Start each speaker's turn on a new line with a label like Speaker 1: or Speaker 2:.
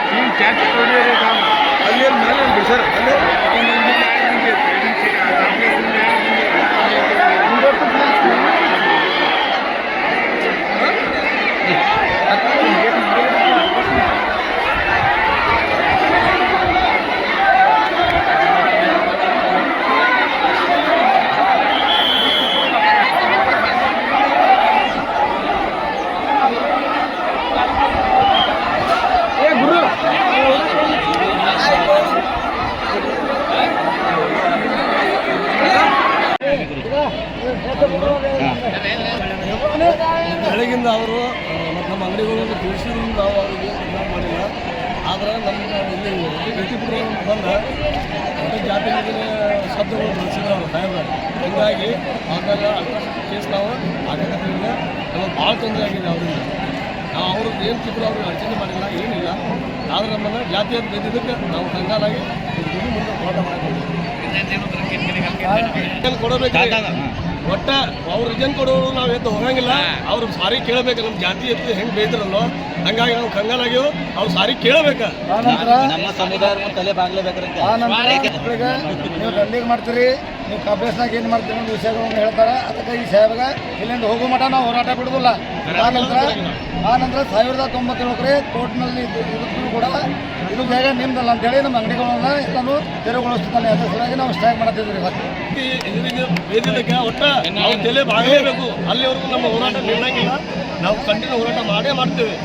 Speaker 1: तीन चार करोड़ काम अल्ले मेले सर अल्ले ಬೆಳಗಿಂದ ಅವರು ಮತ್ತು ನಮ್ಮ ಅಂಗಡಿಗಳನ್ನು ತಿಳಿಸಿದ್ರಿಂದ ನಾವು ಅವರಿಗೆ ಇದು ಮಾಡಿಲ್ಲ. ಆದರೆ ನಮ್ಗೆ ಇಲ್ಲಿ ಗಟ್ಟಿಪುರ ಬಂದ ಜಾತಿ ಶಬ್ದಗಳು ಬಳಸಿದ್ರು ಅವರು ಸಾಹೇಬ್ರ. ಹೀಗಾಗಿ ಆದಾಗ ಕೇಸ್ ನಾವು ಆಗಕತ್ತಿಲ್ಲ. ನಮಗೆ ಭಾಳ ತೊಂದರೆ ಆಗಿದೆ ಅವರಿಂದ. ನಾವು ಅವರು ಏನು ಚಿತ್ರ ಅವ್ರಿಗೆ ಅಡಚಣೆ ಮಾಡಿಲ್ಲ, ಏನಿಲ್ಲ. ಆದರೆ ನಮ್ಮನ್ನು ಜಾತಿಯನ್ನು ಬೆದ್ದಿದ್ದಕ್ಕೆ ನಾವು ಕಂಗಾಲಾಗಿ ಮುಂದೆ ಹೋರಾಟ ಮಾಡಬೇಕು. ಕೊಡಬೇಕು ಒಟ್ಟ ಅವ್ರು ರಿಜನ್ ಕೊಡೋರು ನಾವು ಎದ್ದು ಹೋಗಂಗಿಲ್ಲ. ಅವ್ರು ಸಾರಿ ಕೇಳಬೇಕು. ನಮ್ಮ ಜಾತಿ ಎತ್ತು ಹೆಂಗೆ ಬೇಯ್ತಿರಲ್ಲೋ ಹಂಗಾಗಿ ನಾವು ಕಂಗಾಲಾಗ್ಯವು. ಅವ್ರು ಸಾರಿ ಕೇಳಬೇಕು.
Speaker 2: ನಮ್ಮ ಸಮುದಾಯ ತಲೆ ಬಾಗ್ಲೇಬೇಕ್ರಿ.
Speaker 3: ನೀವು ದಂಡಿಗೆ ಮಾಡ್ತೀರಿ, ನೀವು ಕಾಂಗ್ರೆಸ್ನಾಗ ಏನು ಮಾಡ್ತೀರಿ ಅನ್ನೋ ವಿಷಯಗಳನ್ನು ಹೇಳ್ತಾರೆ. ಅದಕ್ಕೆ ಈ ಸಾಹೇಬ್ಗ ಇಲ್ಲಿಂದ ಹೋಗೋ ಮಠ ನಾವು ಹೋರಾಟ ಬಿಡೋದಿಲ್ಲ. ಆ ನಂತರ 1097 ಕೋರ್ಟ್ನಲ್ಲಿ ಕೂಡ ಇದು ಬೇಗ ನಿಮ್ದಲ್ಲ ಅಂತೇಳಿ ನಮ್ಮ ಅಂಗಡಿಗಳನ್ನ ಎಲ್ಲನೂ ತೆರವುಗೊಳಿಸ್ತಾನೆ. ಅದ್ರ ಸಲುವಾಗಿ ನಾವು ಸ್ಟ್ರೈಕ್ ಮಾಡ್ತಿದ್ವಿ.
Speaker 1: ಇವರಿಗೆ ಬೇದಿದ್ದಕ್ಕೆ ಒಟ್ಟ ನಾವು ತಲೆ ಬಾಗಲೇಬೇಕು. ಅಲ್ಲಿವರೆಗೂ ನಮ್ಮ ಹೋರಾಟ ನಿಲ್ಲಂಗಿಲ್ಲ. ನಾವು ಕಂಟಿನ್ಯೂ ಹೋರಾಟ ಮಾಡೇ ಮಾಡ್ತೇವೆ.